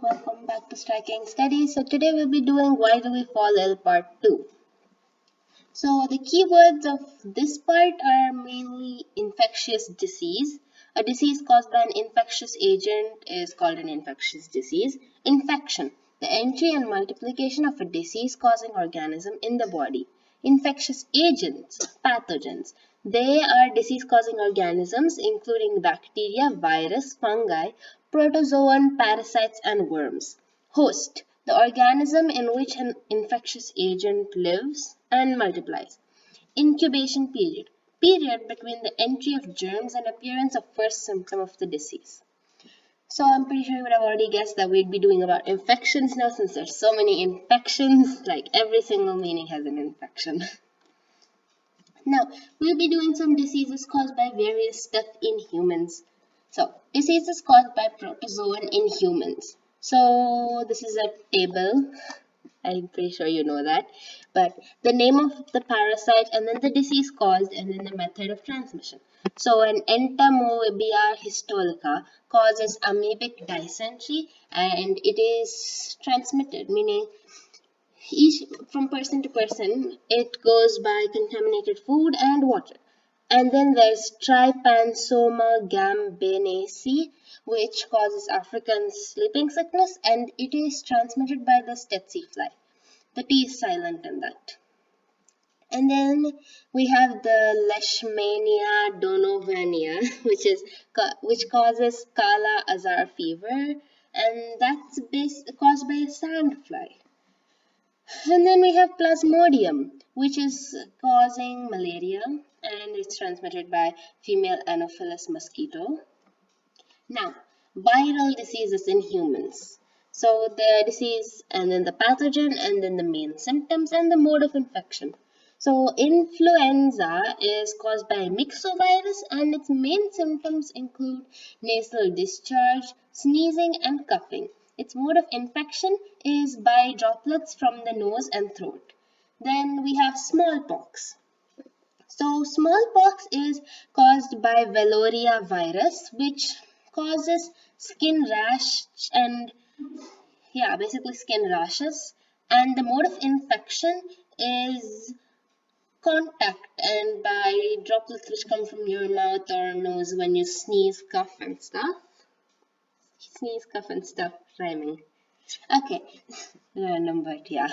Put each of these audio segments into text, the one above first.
welcome back to Striking Studies. So today we'll be doing Why Do We Fall Ill Part 2. So the keywords of this part are mainly infectious disease. A disease caused by an infectious agent is called an infectious disease. Infection, the entry and multiplication of a disease-causing organism in the body. Infectious agents, pathogens. They are disease-causing organisms including bacteria, virus, fungi, protozoan, parasites, and worms. Host, the organism in which an infectious agent lives and multiplies. Incubation period, period between the entry of germs and appearance of first symptom of the disease. So I'm pretty sure you would have already guessed that we'd be doing about infections now, since there's so many infections, like every single meaning has an infection. Now, we'll be doing some diseases caused by various stuff in humans. So, diseases caused by protozoan in humans. So, this is a table. I'm pretty sure you know that. But the name of the parasite and then the disease caused and then the method of transmission. So, an Entamoeba histolica causes amoebic dysentery and it is transmitted, meaning each from person to person, it goes by contaminated food and water. And then there's Trypanosoma gambiense, which causes African sleeping sickness, and it is transmitted by the tsetse fly. The T is silent in that. And then we have the Leishmania donovania, which causes Kala Azar fever, and that's caused by a sandfly. And then we have Plasmodium, which is causing malaria and it's transmitted by female Anopheles mosquito. Now, viral diseases in humans. So the disease and then the pathogen and then the main symptoms and the mode of infection. So influenza is caused by myxovirus and its main symptoms include nasal discharge, sneezing and coughing. Its mode of infection is by droplets from the nose and throat. Then we have smallpox. So smallpox is caused by Valoria virus, which causes skin rash and basically skin rashes. And the mode of infection is contact and by droplets which come from your mouth or nose when you sneeze, cough and stuff. Sneeze, cough and stuff, rhyming. Okay, random but yeah.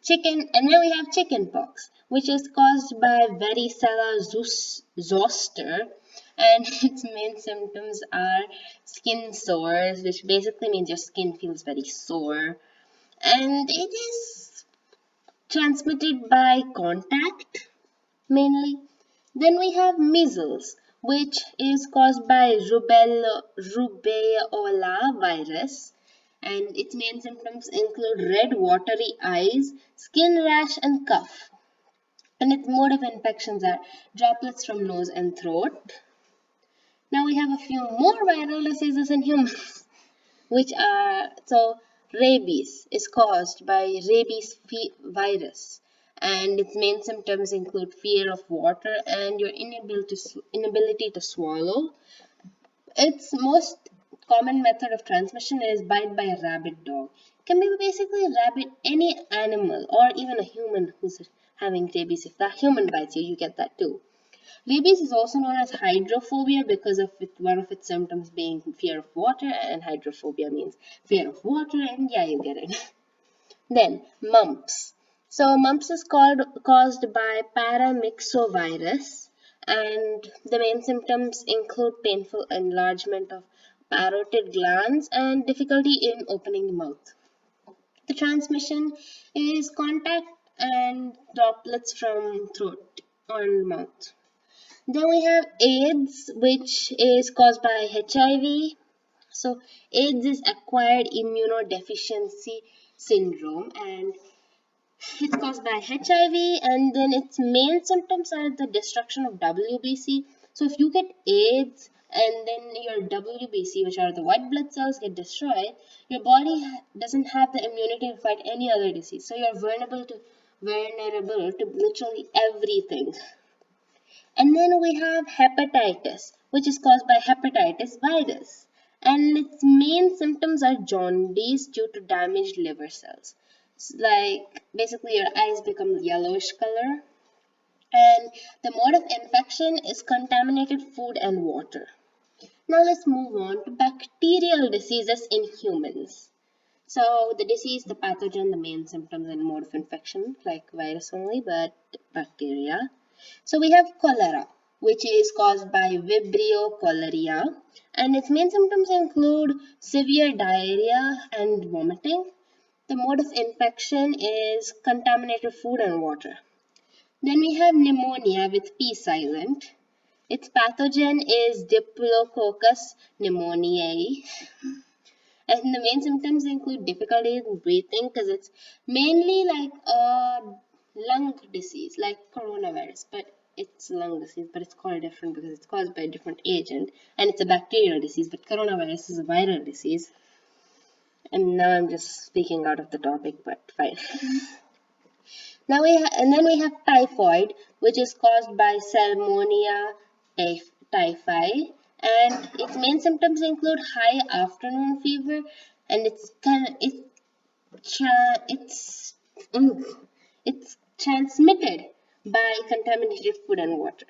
Chicken, and then we have chicken pox, which is caused by varicella zoster, and its main symptoms are skin sores, which basically means your skin feels very sore, and it is transmitted by contact mainly. Then we have measles, which is caused by rubeola virus, and its main symptoms include red watery eyes, skin rash and cough. And its mode of infections are droplets from nose and throat. Now we have a few more viral diseases in humans, which are, rabies is caused by rabies virus. And its main symptoms include fear of water and your inability to swallow. Its most common method of transmission is bite by a rabid dog. It can be basically rabid any animal or even a human who's having rabies. If that human bites you, you get that too. Rabies is also known as hydrophobia because of one of its symptoms being fear of water, and hydrophobia means fear of water, and yeah, you get it. Then mumps. So mumps is caused by paramyxovirus, and the main symptoms include painful enlargement of parotid glands and difficulty in opening the mouth. The transmission is contact and droplets from throat and mouth. Then we have AIDS, which is caused by HIV. So AIDS is acquired immunodeficiency syndrome, and it's caused by HIV, and then its main symptoms are the destruction of WBC. So if you get AIDS and then your WBC, which are the white blood cells, get destroyed, your body doesn't have the immunity to fight any other disease. So you're vulnerable to literally everything. And then we have hepatitis, which is caused by hepatitis virus. and its main symptoms are jaundice due to damaged liver cells. Like basically your eyes become yellowish color, and the mode of infection is contaminated food and water. Now let's move on to bacterial diseases in humans. So the disease, the pathogen, the main symptoms and mode of infection, like virus only, but bacteria. So we have cholera, which is caused by Vibrio cholerae, and its main symptoms include severe diarrhea and vomiting. The mode of infection is contaminated food and water. Then we have pneumonia with P silent. Its pathogen is Diplococcus pneumoniae, and the main symptoms include difficulty in breathing because it's mainly like a lung disease, like coronavirus, but it's a lung disease, but it's called different because it's caused by a different agent, and it's a bacterial disease, but coronavirus is a viral disease. And now I'm just speaking out of the topic, but fine. Now then we have typhoid, which is caused by Salmonella typhi, and its main symptoms include high afternoon fever, and it's it's transmitted by contaminated food and water.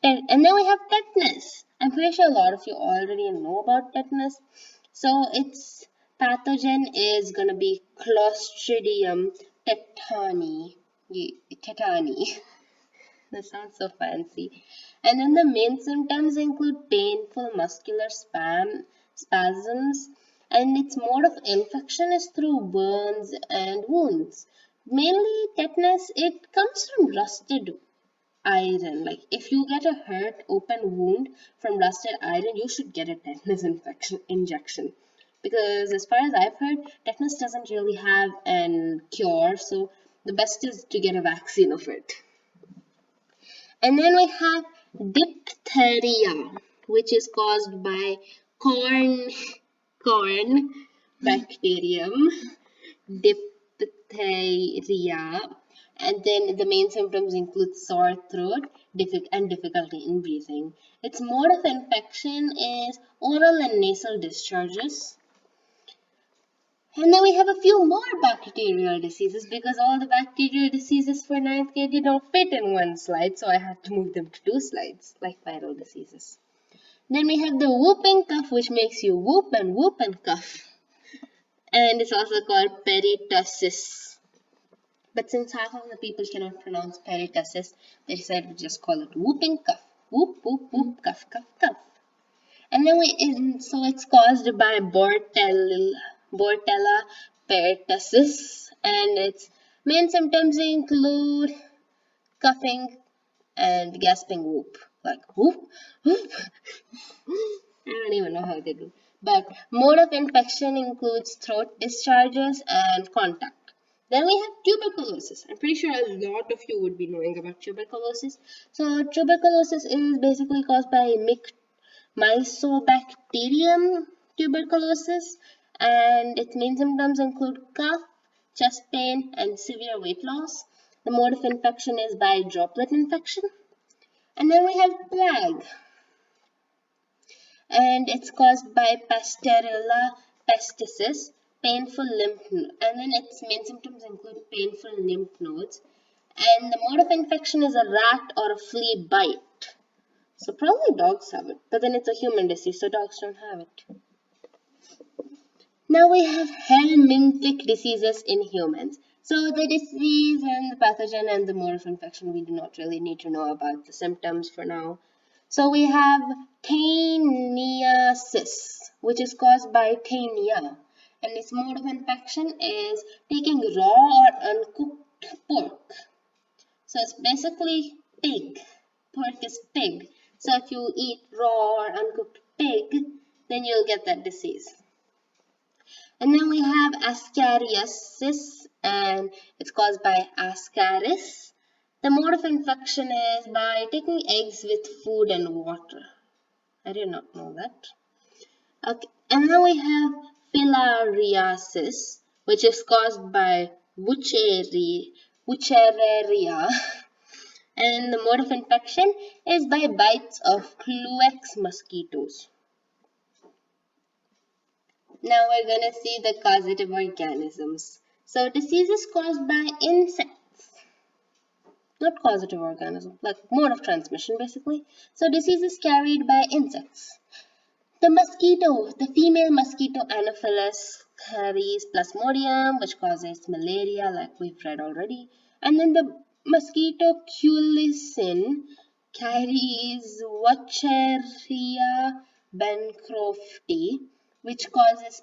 And then we have tetanus. I'm pretty sure a lot of you already know about tetanus. So its pathogen is gonna be Clostridium tetani. Tetani. That sounds so fancy. And then the main symptoms include painful muscular spasms, and its mode of infection is through burns and wounds. Mainly tetanus, it comes from rusted iron. Like if you get a hurt open wound from rusted iron, you should get a tetanus injection, because as far as I've heard, tetanus doesn't really have an cure, so the best is to get a vaccine of it. And then we have diphtheria, which is caused by corn bacterium, diphtheria. And then the main symptoms include sore throat and difficulty in breathing. Its mode of infection is oral and nasal discharges. And then we have a few more bacterial diseases, because all the bacterial diseases for 9th grade don't fit in one slide, so I had to move them to 2 slides, like viral diseases. Then we have the whooping cough, which makes you whoop and cough. And it's also called pertussis. But since half of the people cannot pronounce pertussis, they decided to just call it whooping cough. Whoop, whoop, whoop, cough, cough, cough. And then so it's caused by Bordetella pertussis, and its main symptoms include coughing and gasping whoop, like whoop, whoop. I don't even know how they do. But mode of infection includes throat discharges and contact. Then we have tuberculosis. I'm pretty sure a lot of you would be knowing about tuberculosis. So tuberculosis is basically caused by Mycobacterium tuberculosis, and its main symptoms include cough, chest pain, and severe weight loss. The mode of infection is by droplet infection. And then we have plague, and it's caused by Pasteurella pestis, painful lymph nodes. And then its main symptoms include painful lymph nodes. And the mode of infection is a rat or a flea bite. So probably dogs have it, but then it's a human disease, so dogs don't have it. Now we have Helminthic diseases in humans. So the disease and the pathogen and the mode of infection, we do not really need to know about the symptoms for now. So we have Taniasis, which is caused by Tania, and its mode of infection is taking raw or uncooked pork. So it's basically pig. Pork is pig. So if you eat raw or uncooked pig, then you'll get that disease. And then we have Ascariasis, and it's caused by Ascaris. The mode of infection is by taking eggs with food and water. I did not know that. Okay, and then we have Filariasis, which is caused by Wuchereria. And the mode of infection is by bites of Cluex mosquitoes. Now we're gonna see the causative organisms. So diseases caused by insects, not causative organism, like mode of transmission basically. So diseases carried by insects. The mosquito, the female mosquito Anopheles carries Plasmodium, which causes malaria, like we've read already. And then the mosquito Culicin carries Wucheria bancrofti, which causes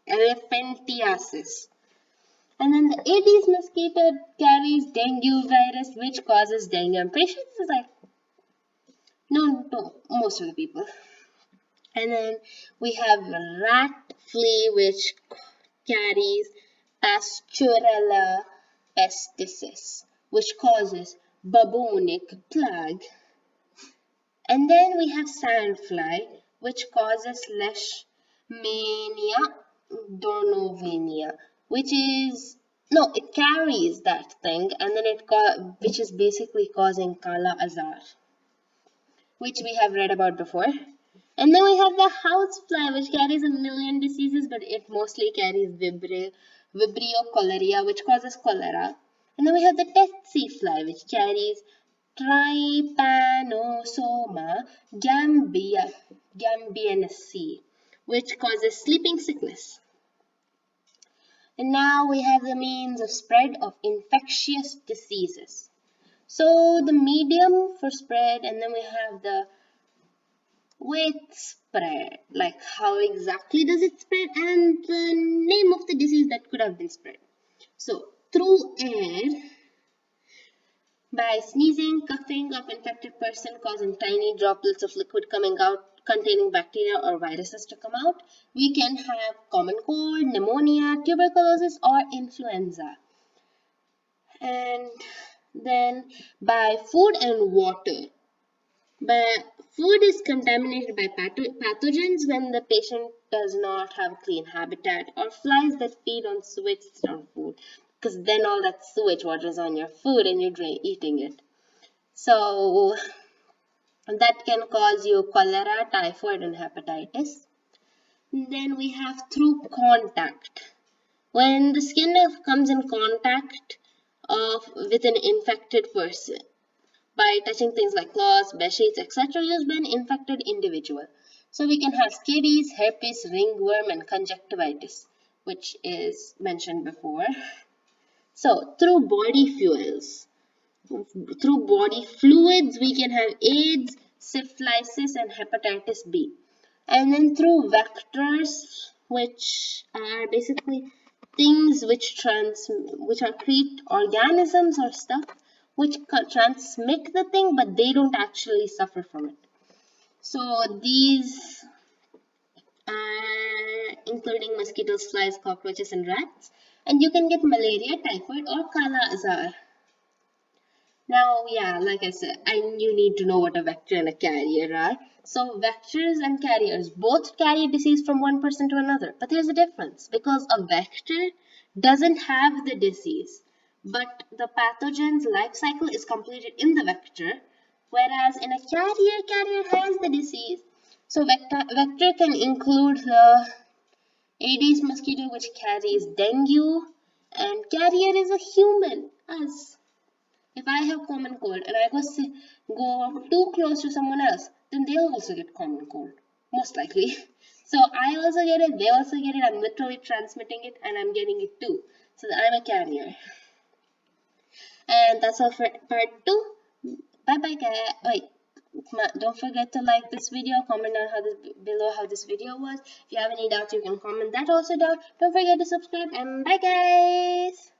elephantiasis. And then the Aedes mosquito carries dengue virus, which causes dengue. I'm pretty sure this is like known to most of the people. And then we have rat flea, which carries Pasturella pestis, which causes bubonic plague. And then we have sandfly, which causes Leishmania donovania, which is no, it carries that thing, and then which is basically causing Kala Azar, which we have read about before. And then we have the housefly, which carries a million diseases, but it mostly carries Vibrio cholerae, which causes cholera. And then we have the tsetse fly, which carries Trypanosoma gambiense, which causes sleeping sickness. And now we have the means of spread of infectious diseases. So the medium for spread, and then we have the with spread, like how exactly does it spread, and the name of the disease that could have been spread. So through air, by sneezing, coughing of infected person causing tiny droplets of liquid coming out containing bacteria or viruses to come out, we can have common cold, pneumonia, tuberculosis, or influenza. And then by food and water, but food is contaminated by pathogens when the patient does not have clean habitat, or flies that feed on sewage on food, because then all that sewage water is on your food and you're eating it. So that can cause you cholera, typhoid, and hepatitis. And then we have through contact. When the skin comes in contact with an infected person, by touching things like cloths, bedsheets, etc. used by an infected individual. So we can have scabies, herpes, ringworm, and conjunctivitis, which is mentioned before. So through body fluids, we can have AIDS, syphilis, and hepatitis B. And then through vectors, which are basically things which are create organisms or stuff which transmit the thing, but they don't actually suffer from it. So these are including mosquitoes, flies, cockroaches, and rats. And you can get malaria, typhoid, or Kala Azar. Now, yeah, like I said, you need to know what a vector and a carrier are. So vectors and carriers both carry disease from one person to another. But there's a difference because a vector doesn't have the disease, but the pathogen's life cycle is completed in the vector, whereas in a carrier has the disease. So vector can include the Aedes mosquito, which carries dengue, and carrier is a human, us. If I have common cold and I go too close to someone else, then they'll also get common cold, most likely. So I also get it, they also get it, I'm literally transmitting it and I'm getting it too. So I'm a carrier. And that's all for part 2. Bye bye guys. Wait, don't forget to like this video, comment down below how this video was. If you have any doubts, you can comment that also down. Don't forget to subscribe and bye guys.